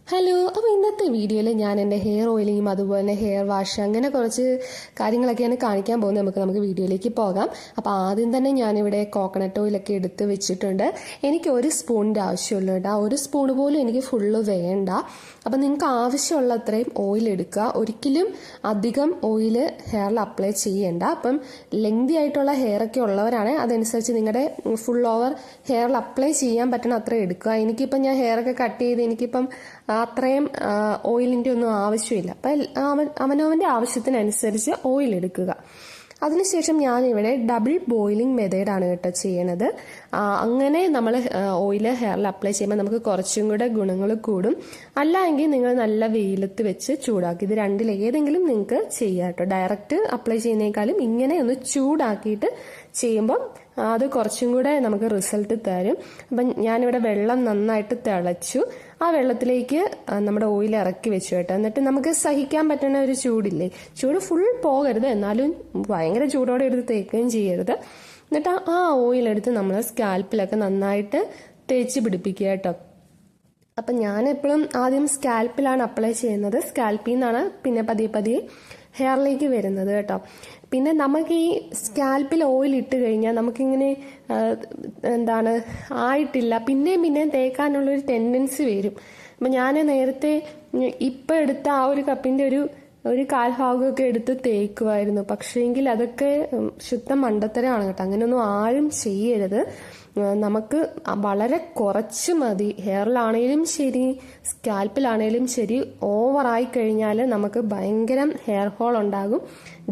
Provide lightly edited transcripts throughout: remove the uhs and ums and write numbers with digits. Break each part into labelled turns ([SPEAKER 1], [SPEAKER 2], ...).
[SPEAKER 1] Hello. അപ്പോൾ ഇന്നത്തെ വീഡിയോയിൽ ഞാൻ എൻ്റെ ഹെയർ ഓയിലിങ്ങും അതുപോലെ തന്നെ ഹെയർ വാഷ് അങ്ങനെ കുറച്ച് കാര്യങ്ങളൊക്കെയാണ് കാണിക്കാൻ പോകുന്നത്. നമുക്ക് വീഡിയോയിലേക്ക് പോകാം. അപ്പോൾ ആദ്യം തന്നെ ഞാനിവിടെ കോക്കനട്ട് ഓയിലൊക്കെ എടുത്ത് വെച്ചിട്ടുണ്ട്. എനിക്ക് ഒരു സ്പൂണിൻ്റെ ആവശ്യമുള്ളൂ കേട്ടോ. ഒരു സ്പൂൺ പോലും എനിക്ക് ഫുള്ള് വേണ്ട. അപ്പം നിങ്ങൾക്ക് ആവശ്യമുള്ള അത്രയും ഓയിൽ എടുക്കുക. ഒരിക്കലും അധികം ഓയിൽ ഹെയറിൽ അപ്ലൈ ചെയ്യേണ്ട. അപ്പം ലെങ്തി ആയിട്ടുള്ള ഹെയറൊക്കെ ഉള്ളവരാണ് അതനുസരിച്ച് നിങ്ങളുടെ ഫുൾ ഓവർ ഹെയറിൽ അപ്ലൈ ചെയ്യാൻ പറ്റണ അത്രയും എടുക്കുക. എനിക്കിപ്പം ഞാൻ ഹെയറൊക്കെ കട്ട് ചെയ്ത് എനിക്കിപ്പം അത്രയും ഓയിലിൻ്റെ ഒന്നും ആവശ്യമില്ല. അപ്പം അവനവൻ്റെ ആവശ്യത്തിനനുസരിച്ച് ഓയിൽ എടുക്കുക. അതിനുശേഷം ഞാനിവിടെ ഡബിൾ ബോയിലിംഗ് മെത്തേഡാണ് കേട്ടോ ചെയ്യണത്. അങ്ങനെ നമ്മൾ ഓയിൽ ഹെയറിൽ അപ്ലൈ ചെയ്യുമ്പോൾ നമുക്ക് കുറച്ചും കൂടെ ഗുണങ്ങൾ കൂടും. അല്ല എങ്കിൽ നിങ്ങൾ നല്ല വെയിലത്ത് വെച്ച് ചൂടാക്കി, ഇത് രണ്ടിലേതെങ്കിലും നിങ്ങൾക്ക് ചെയ്യാം കേട്ടോ. ഡയറക്റ്റ് അപ്ലൈ ചെയ്യുന്നേക്കാളും ഇങ്ങനെ ഒന്ന് ചൂടാക്കിയിട്ട് ചെയ്യുമ്പം അത് കുറച്ചും കൂടെ നമുക്ക് റിസൾട്ട് തരും. അപ്പം ഞാനിവിടെ വെള്ളം നന്നായിട്ട് തിളച്ചു. ആ വെള്ളത്തിലേക്ക് നമ്മുടെ ഓയിൽ ഇറക്കി വെച്ചു കേട്ടോ. എന്നിട്ട് നമുക്ക് സഹിക്കാൻ പറ്റുന്ന ഒരു ചൂടില്ലേ, ചൂട് ഫുൾ പോകരുത്, എന്നാലും ഭയങ്കര ചൂടോടെ എടുത്ത് തേക്കുകയും ചെയ്യരുത്. എന്നിട്ട് ആ ഓയിലെടുത്ത് നമ്മൾ സ്കാൽപ്പിലൊക്കെ നന്നായിട്ട് തേച്ച് പിടിപ്പിക്കുക കേട്ടോ. അപ്പം ഞാനെപ്പോഴും ആദ്യം സ്കാൽപ്പിലാണ് അപ്ലൈ ചെയ്യുന്നത്. സ്കാൽപ്പിൽ നിന്നാണ് പിന്നെ പതിയെ ഹെയറിലേക്ക് വരുന്നത് കേട്ടോ. പിന്നെ നമുക്ക് ഈ സ്കാൽപ്പിൽ ഓയിൽ ഇട്ട് കഴിഞ്ഞാൽ നമുക്കിങ്ങനെ ആയിട്ടില്ല, പിന്നെയും തേക്കാനുള്ളൊരു ടെൻഡൻസി വരും. അപ്പം ഞാൻ നേരത്തെ ഇപ്പം എടുത്ത ആ ഒരു കപ്പിൻ്റെ ഒരു കാൽഭാഗമൊക്കെ എടുത്ത് തേക്കുമായിരുന്നു. പക്ഷേങ്കിൽ അതൊക്കെ ശുദ്ധ മണ്ടത്തരമാണ് കേട്ടോ. അങ്ങനെയൊന്നും ആരും ചെയ്യരുത്. നമുക്ക് വളരെ കുറച്ച് മതി. ഹെയറിലാണേലും ശരി സ്കാൽപ്പിലാണേലും ശരി ഓവറായി കഴിഞ്ഞാൽ നമുക്ക് ഭയങ്കര ഹെയർ ഫോൾ ഉണ്ടാകും,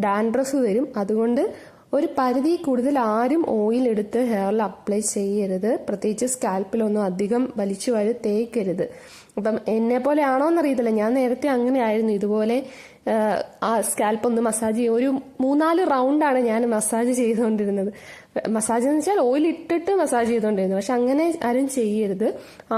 [SPEAKER 1] ഡാൻഡ്രഫ് വരും. അതുകൊണ്ട് ഒരു പരിധി കൂടുതൽ ആരും ഓയിൽ എടുത്ത് ഹെയറിൽ അപ്ലൈ ചെയ്യരുത്. പ്രത്യേകിച്ച് സ്കാൽപ്പിലൊന്നും അധികം വലിച്ചു വാരി തേക്കരുത്. അപ്പം എന്നെ പോലെ ആണോ എന്നറിയത്തില്ല, ഞാൻ നേരത്തെ അങ്ങനെ ആയിരുന്നു. ഇതുപോലെ ആ സ്കാൽപ്പ് ഒന്ന് മസാജ് ചെയ്യും. ഒരു 3-4 റൗണ്ടാണ് ഞാൻ മസാജ് ചെയ്തുകൊണ്ടിരുന്നത്. മസാജ് എന്ന് വെച്ചാൽ ഓയിൽ ഇട്ടിട്ട് മസാജ് ചെയ്തുകൊണ്ടിരുന്നത്. പക്ഷെ അങ്ങനെ ആരും ചെയ്യരുത്.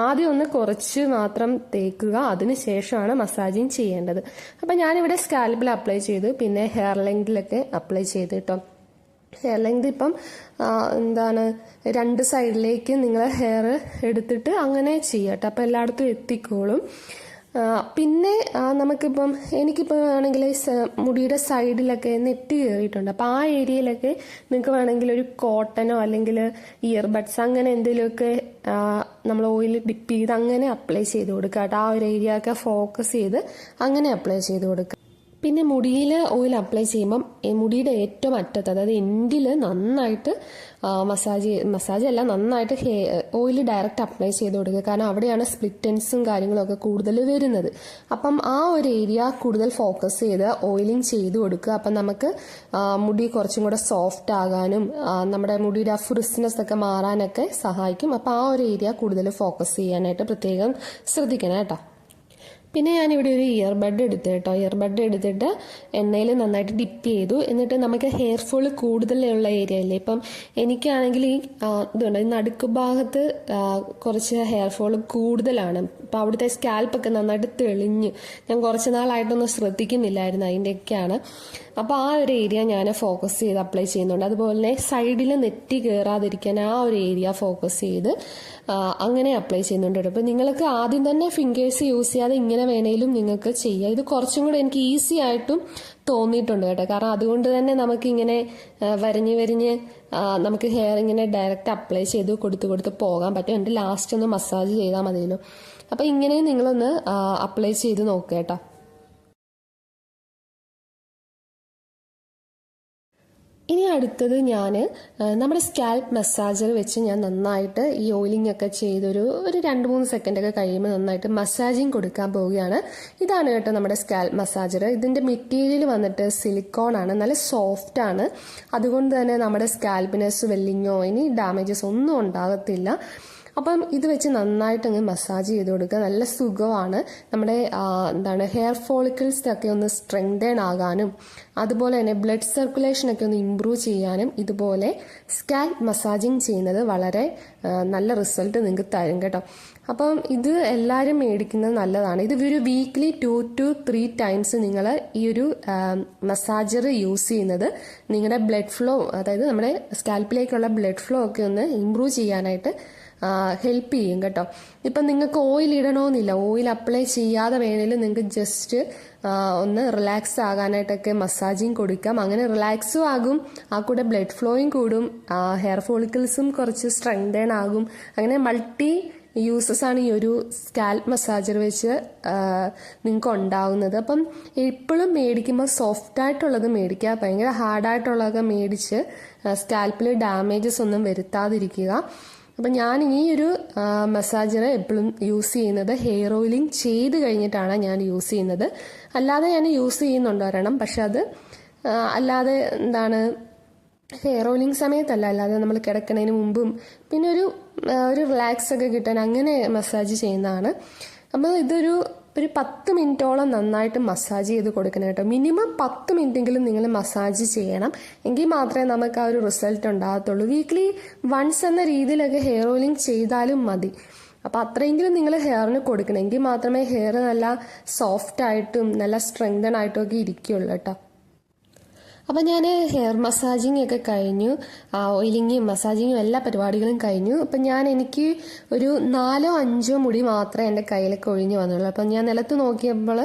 [SPEAKER 1] ആദ്യം ഒന്ന് കുറച്ച് മാത്രം തേക്കുക, അതിനുശേഷമാണ് മസാജിങ് ചെയ്യേണ്ടത്. അപ്പം ഞാനിവിടെ സ്കാൽപ്പിൽ അപ്ലൈ ചെയ്തു, പിന്നെ ഹെയർ ലെങ്തിലൊക്കെ അപ്ലൈ ചെയ്തു കേട്ടോ. ഹെയർ ലെങ്ത് ഇപ്പം 2 സൈഡിലേക്ക് നിങ്ങൾ ഹെയർ എടുത്തിട്ട് അങ്ങനെ ചെയ്യട്ടെ. അപ്പം എല്ലായിടത്തും എത്തിക്കോളും. പിന്നെ നമുക്കിപ്പം എനിക്കിപ്പോൾ വേണമെങ്കിൽ മുടിയുടെ സൈഡിലൊക്കെ നെറ്റ് കയറിയിട്ടുണ്ട്. അപ്പോൾ ആ ഏരിയയിലൊക്കെ നിങ്ങൾക്ക് വേണമെങ്കിൽ ഒരു കോട്ടനോ അല്ലെങ്കിൽ ഇയർബഡ്സ് അങ്ങനെ എന്തെങ്കിലുമൊക്കെ നമ്മൾ ഓയിൽ ഡിപ്പ് ചെയ്ത് അങ്ങനെ അപ്ലൈ ചെയ്ത് കൊടുക്കുക കേട്ടോ. ആ ഒരു ഏരിയ ഒക്കെ ഫോക്കസ് ചെയ്ത് അങ്ങനെ അപ്ലൈ ചെയ്ത് കൊടുക്കുക. പിന്നെ മുടിയിൽ ഓയിൽ അപ്ലൈ ചെയ്യുമ്പം മുടിയുടെ ഏറ്റവും അറ്റത്ത്, അതായത് എൻഡിൽ നന്നായിട്ട് മസാജ് അല്ല, നന്നായിട്ട് ഓയിൽ ഡയറക്റ്റ് അപ്ലൈ ചെയ്ത് കൊടുക്കുക. കാരണം അവിടെയാണ് സ്പ്ലിറ്റൻസും കാര്യങ്ങളൊക്കെ കൂടുതൽ വരുന്നത്. അപ്പം ആ ഒരു ഏരിയ കൂടുതൽ ഫോക്കസ് ചെയ്ത് ഓയിലിംഗ് ചെയ്ത് കൊടുക്കുക. അപ്പം നമുക്ക് മുടി കുറച്ചും കൂടെ സോഫ്റ്റ് ആകാനും നമ്മുടെ മുടിയുടെ ആ ഫ്രിസ്നെസ് ഒക്കെ മാറാനൊക്കെ സഹായിക്കും. അപ്പം ആ ഒരു ഏരിയ കൂടുതൽ ഫോക്കസ് ചെയ്യാനായിട്ട് പ്രത്യേകം ശ്രദ്ധിക്കണം കേട്ടോ. പിന്നെ ഞാനിവിടെ ഒരു ഇയർബഡ് എടുത്തു കേട്ടോ. ഇയർബഡ് എടുത്തിട്ട് എണ്ണയിൽ നന്നായിട്ട് ഡിപ്പ് ചെയ്തു. എന്നിട്ട് നമുക്ക് ഹെയർ ഫോൾ കൂടുതലുള്ള ഏരിയ അല്ലേ, ഇപ്പം എനിക്കാണെങ്കിൽ ഇതുണ്ട്, ഈ നടുക്ക് ഭാഗത്ത് കുറച്ച് ഹെയർ ഫോൾ കൂടുതലാണ്. അപ്പം അവിടുത്തെ സ്കാൽപ്പൊക്കെ നന്നായിട്ട് തെളിഞ്ഞ്, ഞാൻ കുറച്ച് നാളായിട്ടൊന്നും ശ്രദ്ധിക്കുന്നില്ലായിരുന്നു, അതിൻ്റെയൊക്കെയാണ്. അപ്പോൾ ആ ഒരു ഏരിയ ഞാൻ ഫോക്കസ് ചെയ്ത് അപ്ലൈ ചെയ്യുന്നുണ്ട്. അതുപോലെ തന്നെ സൈഡിൽ നെറ്റി കയറാതിരിക്കാൻ ആ ഒരു ഏരിയ ഫോക്കസ് ചെയ്ത് അങ്ങനെ അപ്ലൈ ചെയ്യുന്നുണ്ട് കേട്ടോ. അപ്പോൾ നിങ്ങൾക്ക് ആദ്യം തന്നെ ഫിംഗേഴ്സ് യൂസ് ചെയ്യാതെ ഇങ്ങനെ വേണേലും നിങ്ങൾക്ക് ചെയ്യാം. ഇത് കുറച്ചും കൂടെ എനിക്ക് ഈസി ആയിട്ടും തോന്നിയിട്ടുണ്ട് കേട്ടോ. കാരണം അതുകൊണ്ട് തന്നെ നമുക്കിങ്ങനെ വരഞ്ഞ് നമുക്ക് ഹെയർ ഇങ്ങനെ ഡയറക്റ്റ് അപ്ലൈ ചെയ്ത് കൊടുത്ത് പോകാൻ പറ്റും. എൻ്റെ ലാസ്റ്റ് ഒന്ന് മസാജ് ചെയ്താൽ മതിയല്ലോ. അപ്പോൾ ഇങ്ങനെ നിങ്ങളൊന്ന് അപ്ലൈ ചെയ്ത് നോക്കുക കേട്ടോ. ഇനി അടുത്തത് ഞാൻ നമ്മുടെ സ്കാൽപ്പ് മസാജർ വെച്ച് ഞാൻ നന്നായിട്ട് ഈ ഓയിലിംഗ് ഒക്കെ ചെയ്തൊരു 2-3 സെക്കൻഡൊക്കെ കഴിയുമ്പോൾ നന്നായിട്ട് മസാജിങ് കൊടുക്കാൻ പോവുകയാണ്. ഇതാണ് കേട്ടോ നമ്മുടെ സ്കാൽപ്പ് മസാജർ. ഇതിൻ്റെ മെറ്റീരിയൽ വന്നിട്ട് സിലിക്കോൺ ആണ്, നല്ല സോഫ്റ്റ് ആണ്. അതുകൊണ്ട് തന്നെ നമ്മുടെ സ്കാൽപ്പിന് സ്വെല്ലിങ്ങോ ഇനി ഡാമേജസ് ഒന്നും ഉണ്ടാകത്തില്ല. അപ്പം ഇത് വെച്ച് നന്നായിട്ട് അങ്ങ് മസാജ് ചെയ്ത് കൊടുക്കുക. നല്ല സുഖമാണ്. നമ്മുടെ ഹെയർ ഫോളിക്കിൾസൊക്കെ ഒന്ന് സ്ട്രെങ്തൻ ആകാനും അതുപോലെ തന്നെ ബ്ലഡ് സർക്കുലേഷനൊക്കെ ഒന്ന് ഇമ്പ്രൂവ് ചെയ്യാനും ഇതുപോലെ സ്കാൽപ്പ് മസാജിങ് ചെയ്യുന്നത് വളരെ നല്ല റിസൾട്ട് നിങ്ങൾക്ക് തരും കേട്ടോ. അപ്പം ഇത് എല്ലാവരും മേടിക്കുന്നത് നല്ലതാണ്. ഇത് ഒരു വീക്ക്ലി 2 to 3 ടൈംസ് നിങ്ങൾ ഈ ഒരു മസാജർ യൂസ് ചെയ്യുന്നത് നിങ്ങളുടെ ബ്ലഡ് ഫ്ലോ, അതായത് നമ്മുടെ സ്കാൽപ്പിലേക്കുള്ള ബ്ലഡ് ഫ്ലോ ഒക്കെ ഒന്ന് ഇമ്പ്രൂവ് ചെയ്യാനായിട്ട് ഹെൽപ്പ് ചെയ്യും കേട്ടോ. ഇപ്പം നിങ്ങൾക്ക് ഓയിൽ ഇടണമെന്നില്ല, ഓയിൽ അപ്ലൈ ചെയ്യാതെ വേണേലും നിങ്ങൾക്ക് ജസ്റ്റ് ഒന്ന് റിലാക്സ് ആകാനായിട്ടൊക്കെ മസാജിങ് കൊടുക്കാം. അങ്ങനെ റിലാക്സും ആകും, ആ കൂടെ ബ്ലഡ് ഫ്ലോയും കൂടും, ഹെയർ ഫോളിക്കിൾസും കുറച്ച് സ്ട്രെങ്തൻ ആകും. അങ്ങനെ മൾട്ടി യൂസസ് ആണ് ഈ ഒരു സ്കാൽപ്പ് മസാജർ വെച്ച് നിങ്ങൾക്ക് ഉണ്ടാവുന്നത്. അപ്പം എപ്പോഴും മേടിക്കുമ്പോൾ സോഫ്റ്റ് ആയിട്ടുള്ളത് മേടിക്കുക, ഭയങ്കര ഹാർഡായിട്ടുള്ളതൊക്കെ മേടിച്ച് സ്കാൽപ്പിൽ ഡാമേജസ് ഒന്നും വരുത്താതിരിക്കുക. അപ്പം ഞാൻ ഈ ഒരു മസാജർ എപ്പോഴും യൂസ് ചെയ്യുന്നത് ഹെയർ ഓയിലിംഗ് ചെയ്ത് കഴിഞ്ഞിട്ടാണ് ഞാൻ യൂസ് ചെയ്യുന്നത്. അല്ലാതെ ഞാൻ യൂസ് ചെയ്യുന്നുണ്ട് ഒരെണ്ണം, പക്ഷെ അത് അല്ലാതെ എന്താണ് ഹെയർ ഓയിലിംഗ് സമയത്തല്ല, അല്ലാതെ നമ്മൾ കിടക്കുന്നതിന് മുമ്പും പിന്നെ ഒരു റിലാക്സ് ഒക്കെ കിട്ടാൻ അങ്ങനെ മസാജ് ചെയ്യുന്നതാണ്. അപ്പോൾ ഇതൊരു 10 മിനിറ്റോളം നന്നായിട്ട് മസാജ് ചെയ്ത് കൊടുക്കണം കേട്ടോ. മിനിമം 10 മിനിറ്റെങ്കിലും നിങ്ങൾ മസാജ് ചെയ്യണം, എങ്കിൽ മാത്രമേ നമുക്ക് ആ ഒരു റിസൾട്ട് ഉണ്ടാകത്തുള്ളൂ. വീക്ക്ലി വൺസ് എന്ന രീതിയിലൊക്കെ ഹെയർ ഓയിലിംഗ് ചെയ്താലും മതി. അപ്പോൾ അത്രയെങ്കിലും നിങ്ങൾ ഹെയറിന് കൊടുക്കണം, എങ്കിൽ മാത്രമേ ഹെയർ നല്ല സോഫ്റ്റ് ആയിട്ടും നല്ല സ്ട്രെങ്തൻ ആയിട്ടും ഒക്കെ ഇരിക്കുകയുള്ളൂ കേട്ടോ. അപ്പം ഞാൻ ഹെയർ മസാജിങ് ഒക്കെ കഴിഞ്ഞു, ഓയിലിങ്ങും മസാജിങ്ങും എല്ലാ പരിപാടികളും കഴിഞ്ഞു. അപ്പം എനിക്ക് ഒരു 4-5 മുടി മാത്രമേ എൻ്റെ കയ്യിലൊക്കെ ഒഴിഞ്ഞു വന്നുള്ളൂ. അപ്പം ഞാൻ നിലത്ത് നോക്കിയപ്പോൾ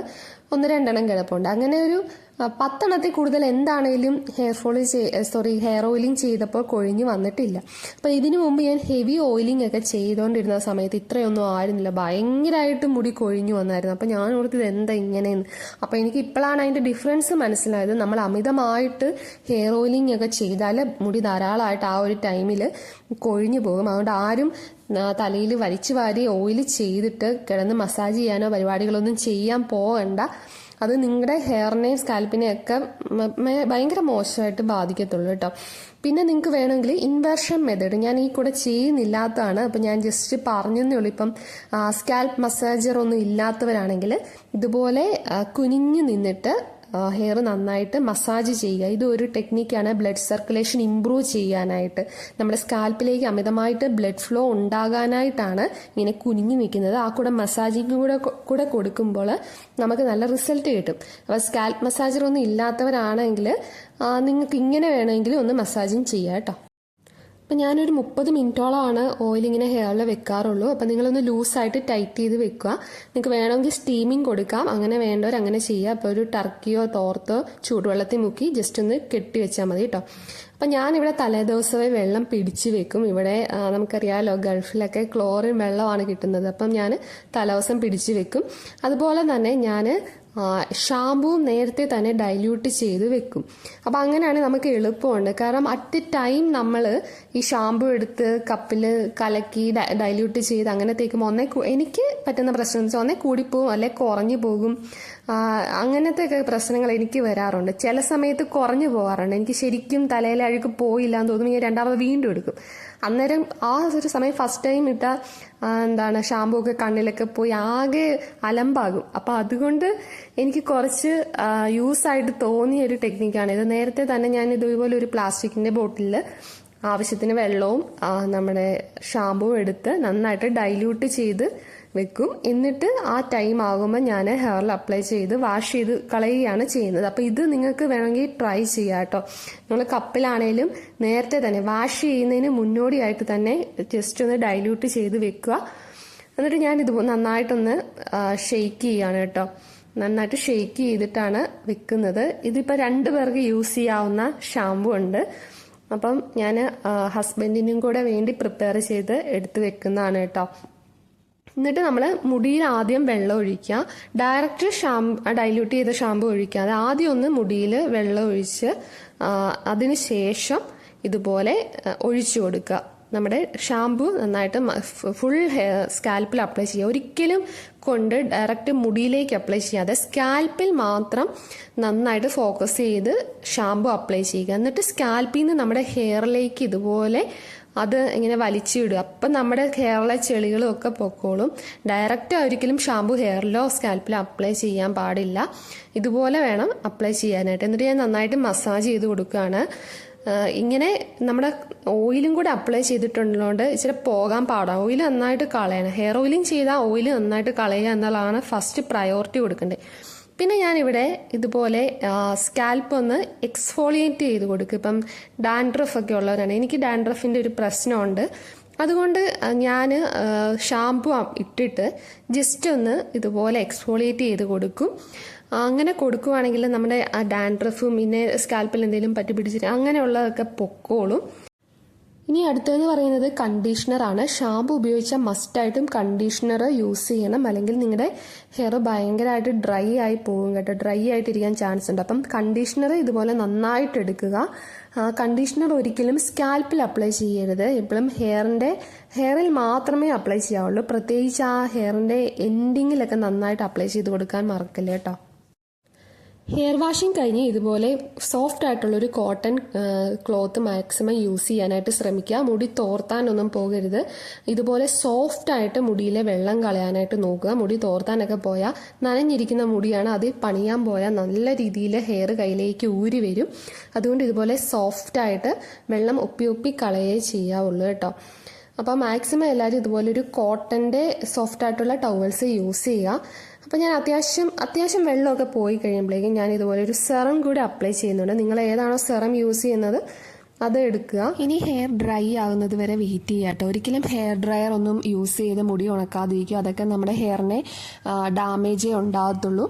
[SPEAKER 1] 1-2 കിടപ്പുണ്ട്. അങ്ങനെ ഒരു 10 കൂടുതൽ എന്താണേലും ഹെയർ ഓയിലിംഗ് ചെയ്തപ്പോൾ കൊഴിഞ്ഞു വന്നിട്ടില്ല. അപ്പം ഇതിനു മുമ്പ് ഞാൻ ഹെവി ഓയിലിംഗ് ഒക്കെ ചെയ്തുകൊണ്ടിരുന്ന സമയത്ത് ഇത്രയൊന്നും ആയിരുന്നില്ല, ഭയങ്കരമായിട്ട് മുടി കൊഴിഞ്ഞു വന്നായിരുന്നു. അപ്പം ഞാൻ ഓർത്തത് എന്താ ഇങ്ങനെയെന്ന്. അപ്പം എനിക്ക് ഇപ്പോഴാണ് അതിൻ്റെ ഡിഫറൻസ് മനസ്സിലായത്. നമ്മൾ അമിതമായിട്ട് ഹെയർ ഓയിലിംഗ് ഒക്കെ ചെയ്താൽ മുടി ധാരാളമായിട്ട് ആ ഒരു ടൈമിൽ കൊഴിഞ്ഞു പോകും. അതുകൊണ്ട് ആരും തലയിൽ വലിച്ചു വാരി ഓയിൽ ചെയ്തിട്ട് കിടന്ന് മസാജ് ചെയ്യാനോ പരിപാടികളൊന്നും ചെയ്യാൻ പോകണ്ട. അത് നിങ്ങളുടെ ഹെയറിനെയും സ്കാൽപ്പിനെയും ഒക്കെ ഭയങ്കര മോശമായിട്ട് ബാധിക്കത്തുള്ളൂ കേട്ടോ. പിന്നെ നിങ്ങൾക്ക് വേണമെങ്കിൽ ഇൻവേർഷൻ മെത്തേഡ് ഞാൻ ഈ കൂടെ ചെയ്യുന്നില്ലാത്തതാണ്, അപ്പം ഞാൻ ജസ്റ്റ് പറഞ്ഞതേ ഉള്ളൂ. ഇപ്പം സ്കാൽപ്പ് മസാജർ ഒന്നും ഇല്ലാത്തവരാണെങ്കിൽ ഇതുപോലെ കുനിഞ്ഞു നിന്നിട്ട് ഹെയർ നന്നായിട്ട് മസാജ് ചെയ്യുക. ഇതൊരു ടെക്നിക്കാണ് ബ്ലഡ് സർക്കുലേഷൻ ഇംപ്രൂവ് ചെയ്യാനായിട്ട്. നമ്മുടെ സ്കാൽപ്പിലേക്ക് അമിതമായിട്ട് ബ്ലഡ് ഫ്ലോ ഉണ്ടാകാനായിട്ടാണ് ഇങ്ങനെ കുനിഞ്ഞു നിൽക്കുന്നത്. ആ കൂടെ മസാജിങ് കൂടെ കൊടുക്കുമ്പോൾ നമുക്ക് നല്ല റിസൾട്ട് കിട്ടും. അപ്പോൾ സ്കാൽപ്പ് മസാജർ ഒന്നും ഇല്ലാത്തവരാണെങ്കിൽ നിങ്ങൾക്ക് ഇങ്ങനെ വേണമെങ്കിൽ ഒന്ന് മസാജിങ് ചെയ്യാം കേട്ടോ. അപ്പം ഞാനൊരു 30 മിനിറ്റോളമാണ് ഓയിൽ ഇങ്ങനെ ഹെയറിൽ വെക്കാറുള്ളൂ. അപ്പം നിങ്ങളൊന്ന് ലൂസായിട്ട് ടൈറ്റ് ചെയ്ത് വെക്കുക. നിങ്ങൾക്ക് വേണമെങ്കിൽ സ്റ്റീമിങ് കൊടുക്കാം, അങ്ങനെ വേണ്ടവർ അങ്ങനെ ചെയ്യുക. അപ്പോൾ ഒരു ടർക്കിയോ തോർത്തോ ചൂടുവെള്ളത്തിൽ മുക്കി ജസ്റ്റ് ഒന്ന് കെട്ടി വെച്ചാൽ മതി കേട്ടോ. അപ്പം ഞാനിവിടെ തലേദിവസമേ വെള്ളം പിടിച്ച് വെക്കും. ഇവിടെ നമുക്കറിയാമല്ലോ ഗൾഫിലൊക്കെ ക്ലോറിൻ വെള്ളമാണ് കിട്ടുന്നത്. അപ്പം ഞാൻ തലേദിവസം പിടിച്ച് വെക്കും. അതുപോലെ തന്നെ ഞാൻ ഷാമ്പൂ നേരത്തെ തന്നെ ഡൈല്യൂട്ട് ചെയ്ത് വെക്കും. അപ്പം അങ്ങനെയാണെങ്കിൽ നമുക്ക് എളുപ്പമുണ്ട്. കാരണം അറ്റ് എ ടൈം നമ്മൾ ഈ ഷാമ്പൂ എടുത്ത് കപ്പിൽ കലക്കി ഡൈല്യൂട്ട് ചെയ്ത് അങ്ങനെ തേക്കുമ്പോൾ എനിക്ക് പറ്റുന്ന പ്രശ്നം എന്ന് വെച്ചാൽ ഒന്നേ കൂടിപ്പോകും, അല്ലെ കുറഞ്ഞു പോകും. അങ്ങനത്തെ ഒക്കെ പ്രശ്നങ്ങൾ എനിക്ക് വരാറുണ്ട്. ചില സമയത്ത് കുറഞ്ഞു പോകാറുണ്ട്. എനിക്ക് ശരിക്കും തലയിലെ അഴുക്ക് പോയില്ല എന്ന് തോന്നുമ്പോൾ ഞാൻ രണ്ടാമത് വീണ്ടും എടുക്കും. അന്നേരം ആ ഒരു സമയം ഫസ്റ്റ് ടൈം ഇട്ട ഷാമ്പൂ ഒക്കെ കണ്ണിലൊക്കെ പോയി ആകെ അലമ്പാകും. അപ്പം അതുകൊണ്ട് എനിക്ക് കുറച്ച് യൂസായിട്ട് തോന്നിയ ഒരു ടെക്നിക്കാണ് ഇത്. നേരത്തെ തന്നെ ഞാൻ ഇതുപോലെ ഒരു പ്ലാസ്റ്റിക്കിന്റെ ബോട്ടിലിൽ ആവശ്യത്തിന് വെള്ളവും നമ്മുടെ ഷാമ്പൂവും എടുത്ത് നന്നായിട്ട് ഡൈല്യൂട്ട് ചെയ്ത് വെക്കും. എന്നിട്ട് ആ ടൈം ആകുമ്പോൾ ഞാൻ ഹെയറിൽ അപ്ലൈ ചെയ്ത് വാഷ് ചെയ്ത് കളയുകയാണ് ചെയ്യുന്നത്. അപ്പോൾ ഇത് നിങ്ങൾക്ക് വേണമെങ്കിൽ ട്രൈ ചെയ്യാം കേട്ടോ. നിങ്ങൾ കപ്പിലാണേലും നേരത്തെ തന്നെ വാഷ് ചെയ്യുന്നതിന് മുന്നോടിയായിട്ട് തന്നെ ജസ്റ്റ് ഒന്ന് ഡൈല്യൂട്ട് ചെയ്ത് വെക്കുക. എന്നിട്ട് ഞാൻ ഇത് നന്നായിട്ടൊന്ന് ഷെയ്ക്ക് ചെയ്യാണ് കേട്ടോ. നന്നായിട്ട് ഷെയ്ക്ക് ചെയ്തിട്ടാണ് വെക്കുന്നത്. ഇതിപ്പോൾ 2 പേർക്ക് യൂസ് ചെയ്യാവുന്ന ഷാമ്പു ഉണ്ട്. അപ്പം ഞാൻ ഹസ്ബൻഡിനും കൂടെ വേണ്ടി പ്രിപ്പയർ ചെയ്ത് എടുത്ത് വെക്കുന്നതാണ് കേട്ടോ. എന്നിട്ട് നമ്മൾ മുടിയിൽ ആദ്യം വെള്ളം ഒഴിക്കുക. ഡയറക്റ്റ് ഡൈല്യൂട്ട് ചെയ്ത ഷാമ്പു ഒഴിക്കാതെ ആദ്യം ഒന്ന് മുടിയിൽ വെള്ളം ഒഴിച്ച് അതിന് ശേഷം ഇതുപോലെ ഒഴിച്ചു കൊടുക്കുക. നമ്മുടെ ഷാമ്പു നന്നായിട്ട് ഫുൾ സ്കാൽപ്പിൽ അപ്ലൈ ചെയ്യുക. ഒരിക്കലും കൊണ്ട് ഡയറക്റ്റ് മുടിയിലേക്ക് അപ്ലൈ ചെയ്യാതെ സ്കാൽപ്പിൽ മാത്രം നന്നായിട്ട് ഫോക്കസ് ചെയ്ത് ഷാമ്പു അപ്ലൈ ചെയ്യുക. എന്നിട്ട് സ്കാൽപ്പിൽ നിന്ന് നമ്മുടെ ഹെയറിലേക്ക് ഇതുപോലെ അത് ഇങ്ങനെ വലിച്ചിടുക. അപ്പം നമ്മുടെ ഹെയറിലെ ചെളികളും ഒക്കെ പൊക്കോളും. ഡയറക്റ്റ് ഒരിക്കലും ഷാമ്പു ഹെയറിലോ സ്കാൽപ്പിലോ അപ്ലൈ ചെയ്യാൻ പാടില്ല. ഇതുപോലെ വേണം അപ്ലൈ ചെയ്യാനായിട്ട്. എന്നിട്ട് ഞാൻ നന്നായിട്ട് മസാജ് ചെയ്ത് കൊടുക്കുകയാണ്. ഇങ്ങനെ നമ്മുടെ ഓയിലും കൂടെ അപ്ലൈ ചെയ്തിട്ടുള്ളതുകൊണ്ട് ഇച്ചിരി പോകാൻ പാടാണ്. ഓയിൽ നന്നായിട്ട് കളയണം. ഹെയർ ഓയിലിംഗ് ചെയ്താൽ ഓയിൽ നന്നായിട്ട് കളയുക എന്നുള്ളതാണ് ഫസ്റ്റ് പ്രയോറിറ്റി കൊടുക്കേണ്ടത്. പിന്നെ ഞാനിവിടെ ഇതുപോലെ സ്കാൽപ്പ് ഒന്ന് എക്സ്ഫോളിയേറ്റ് ചെയ്ത് കൊടുക്കും. ഇപ്പം ഡാൻഡ്രഫ് ഒക്കെ ഉള്ളവരാണ്. എനിക്ക് ഡാൻഡ്രഫിൻ്റെ ഒരു പ്രശ്നമുണ്ട്. അതുകൊണ്ട് ഞാൻ ഷാമ്പു ഇട്ടിട്ട് ജസ്റ്റ് ഒന്ന് ഇതുപോലെ എക്സ്ഫോളിയേറ്റ് ചെയ്ത് കൊടുക്കും. അങ്ങനെ കൊടുക്കുവാണെങ്കിൽ നമ്മുടെ ആ ഡാൻഡ്രഫും പിന്നെ സ്കാൽപ്പിൽ എന്തെങ്കിലും പറ്റി പിടിച്ചിട്ട് അങ്ങനെയുള്ളതൊക്കെ പൊക്കോളും. ഇനി അടുത്തതെന്ന് പറയുന്നത് കണ്ടീഷണറാണ്. ഷാമ്പു ഉപയോഗിച്ചാൽ മസ്റ്റായിട്ടും കണ്ടീഷണർ യൂസ് ചെയ്യണം, അല്ലെങ്കിൽ നിങ്ങളുടെ ഹെയർ ഭയങ്കരമായിട്ട് ഡ്രൈ ആയി പോകും കേട്ടോ. ഡ്രൈ ആയിട്ടിരിക്കാൻ ചാൻസ് ഉണ്ട്. അപ്പം കണ്ടീഷണർ ഇതുപോലെ നന്നായിട്ട് എടുക്കുക. കണ്ടീഷണർ ഒരിക്കലും സ്കാൽപ്പിൽ അപ്ലൈ ചെയ്യരുത്. എപ്പോഴും ഹെയറിൽ മാത്രമേ അപ്ലൈ ചെയ്യാവുള്ളൂ. പ്രത്യേകിച്ച് ആ ഹെയറിൻ്റെ എൻഡിങ്ങിലൊക്കെ നന്നായിട്ട് അപ്ലൈ ചെയ്ത് കൊടുക്കാൻ മറക്കല്ലേ കേട്ടോ. ഹെയർ വാഷിംഗ് കഴിഞ്ഞ് ഇതുപോലെ സോഫ്റ്റ് ആയിട്ടുള്ളൊരു കോട്ടൺ ക്ലോത്ത് മാക്സിമം യൂസ് ചെയ്യാനായിട്ട് ശ്രമിക്കുക. മുടി തോർത്താനൊന്നും പോകരുത്. ഇതുപോലെ സോഫ്റ്റ് ആയിട്ട് മുടിയിലെ വെള്ളം കളയാനായിട്ട് നോക്കുക. മുടി തോർത്താനൊക്കെ പോയാൽ നനഞ്ഞിരിക്കുന്ന മുടിയാണ്, അത് പണിയാൻ പോയാൽ നല്ല രീതിയിൽ ഹെയർ കയ്യിലേക്ക് ഊരി വരും. അതുകൊണ്ട് ഇതുപോലെ സോഫ്റ്റ് ആയിട്ട് വെള്ളം ഒപ്പി കളയേ ചെയ്യാവുള്ളൂ കേട്ടോ. അപ്പോൾ മാക്സിമം എല്ലാവരും ഇതുപോലെ ഒരു കോട്ടൻ്റെ സോഫ്റ്റ് ആയിട്ടുള്ള ടവൽസ് യൂസ് ചെയ്യുക. അപ്പോൾ ഞാൻ അത്യാവശ്യം വെള്ളമൊക്കെ പോയി കഴിയുമ്പോഴേക്കും ഞാൻ ഇതുപോലെ ഒരു സെറം കൂടി അപ്ലൈ ചെയ്യുന്നുണ്ട്. നിങ്ങൾ ഏതാണോ സെറം യൂസ് ചെയ്യുന്നത് അത് എടുക്കുക. ഇനി ഹെയർ ഡ്രൈ ആകുന്നത് വരെ വെയിറ്റ് ചെയ്യുക കേട്ടോ. ഒരിക്കലും ഹെയർ ഡ്രയർ ഒന്നും യൂസ് ചെയ്ത് മുടി ഉണക്കാതിരിക്കുക. അതൊക്കെ നമ്മുടെ ഹെയറിനെ ഡാമേജേ ഉണ്ടാകത്തുള്ളൂ.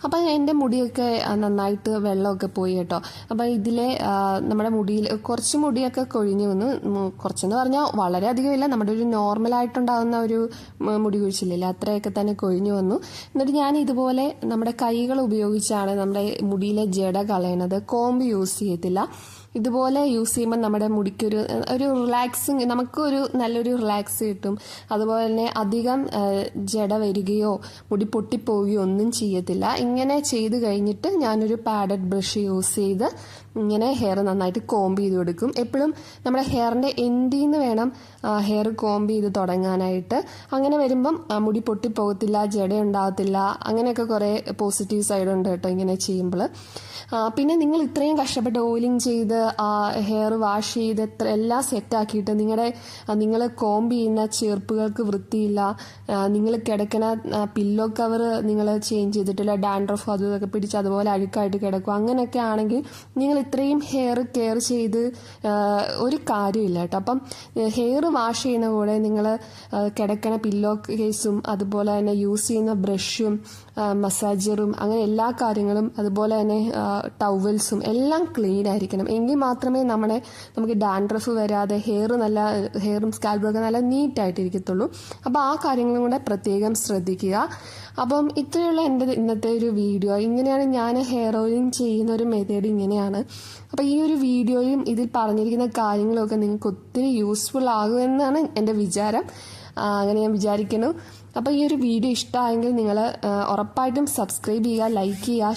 [SPEAKER 1] അപ്പം എൻ്റെ മുടിയൊക്കെ നന്നായിട്ട് വെള്ളമൊക്കെ പോയി കേട്ടോ. അപ്പം ഇതിലെ നമ്മുടെ മുടിയിൽ കുറച്ച് മുടിയൊക്കെ കൊഴിഞ്ഞു വന്നു. കുറച്ചെന്ന് പറഞ്ഞാൽ വളരെയധികം ഇല്ല, നമ്മുടെ ഒരു നോർമലായിട്ടുണ്ടാകുന്ന ഒരു മുടി കൊഴിച്ചിലില്ല, അത്രയൊക്കെ തന്നെ കൊഴിഞ്ഞു വന്നു. എന്നിട്ട് ഞാൻ ഇതുപോലെ നമ്മുടെ കൈകൾ ഉപയോഗിച്ചാണ് നമ്മുടെ മുടിയിലെ ജട കളയണത്. കോമ്പ് യൂസ് ചെയ്യത്തില്ല. ഇതുപോലെ യൂസ് ചെയ്യുമ്പോൾ നമ്മുടെ മുടിക്കൊരു റിലാക്സിങ്, നമുക്കൊരു നല്ലൊരു റിലാക്സ് കിട്ടും. അതുപോലെ തന്നെ അധികം ജട വരികയോ മുടി പൊട്ടിപ്പോവുകയോ ഒന്നും ചെയ്യത്തില്ല. ഇങ്ങനെ ചെയ്ത് കഴിഞ്ഞിട്ട് ഞാനൊരു പാഡഡ് ബ്രഷ് യൂസ് ചെയ്ത് ഇങ്ങനെ ഹെയർ നന്നായിട്ട് കോംബ് ചെയ്ത് കൊടുക്കും. എപ്പോഴും നമ്മുടെ ഹെയറിൻ്റെ എൻഡിൽ നിന്ന് വേണം ഹെയർ കോംബ് ചെയ്ത് തുടങ്ങാനായിട്ട്. അങ്ങനെ വരുമ്പം മുടി പൊട്ടിപ്പോകത്തില്ല, ജട ഉണ്ടാകത്തില്ല. അങ്ങനെയൊക്കെ കുറേ പോസിറ്റീവ് സൈഡ് ഉണ്ട് കേട്ടോ ഇങ്ങനെ ചെയ്യുമ്പോൾ. പിന്നെ നിങ്ങൾ ഇത്രയും കഷ്ടപ്പെട്ട് ഓയിലിംഗ് ചെയ്ത് ഹെയർ വാഷ് ചെയ്ത് എല്ലാം സെറ്റാക്കിയിട്ട് നിങ്ങൾ കോംബ് ചെയ്യുന്ന ചെറുപ്പുകൾക്ക് വൃത്തിയില്ല, നിങ്ങൾ കിടക്കണ പില്ലോ കവർ നിങ്ങൾ ചേഞ്ച് ചെയ്തിട്ടില്ല, ഡാൻഡ്രഫ് അതും ഇതൊക്കെ പിടിച്ച് അതുപോലെ അഴുക്കായിട്ട് കിടക്കും. അങ്ങനെയൊക്കെ ആണെങ്കിൽ നിങ്ങൾ ഇത്രയും ഹെയർ കെയർ ചെയ്ത് ഒരു കാര്യമില്ല കേട്ടോ. അപ്പം ഹെയർ വാഷ് ചെയ്യുന്ന കൂടെ നിങ്ങൾ കിടക്കണ പില്ലോ കേസും അതുപോലെ തന്നെ യൂസ് ചെയ്യുന്ന ബ്രഷും മസാജറും അങ്ങനെ എല്ലാ കാര്യങ്ങളും അതുപോലെ തന്നെ ടവൽസും എല്ലാം ക്ലീൻ ആയിരിക്കണം. എങ്കിൽ മാത്രമേ നമുക്ക് ഡാൻഡ്രഫ് വരാതെ ഹെയറും സ്കാൽപ്പൊക്കെ നല്ല നീറ്റായിട്ടിരിക്കത്തുള്ളൂ. അപ്പോൾ ആ കാര്യങ്ങളും കൂടെ പ്രത്യേകം ശ്രദ്ധിക്കുക. അപ്പം ഇത്രയുള്ള എൻ്റെ ഇന്നത്തെ ഒരു വീഡിയോ. ഇങ്ങനെയാണ് ഞാൻ ഹെയർ ഓയിലിംഗ് ചെയ്യുന്ന ഒരു മെത്തേഡ് ഇങ്ങനെയാണ്. അപ്പോൾ ഈ ഒരു വീഡിയോയും ഇതിൽ പറഞ്ഞിരിക്കുന്ന കാര്യങ്ങളൊക്കെ നിങ്ങൾക്ക് ഒത്തിരി യൂസ്ഫുൾ ആകുമെന്നാണ് എൻ്റെ വിചാരം. അങ്ങനെ ഞാൻ വിചാരിക്കുന്നു. അപ്പോൾ ഈ ഒരു വീഡിയോ ഇഷ്ടമായെങ്കിൽ നിങ്ങൾ ഉറപ്പായിട്ടും സബ്സ്ക്രൈബ് ചെയ്യുക, ലൈക്ക് ചെയ്യുക,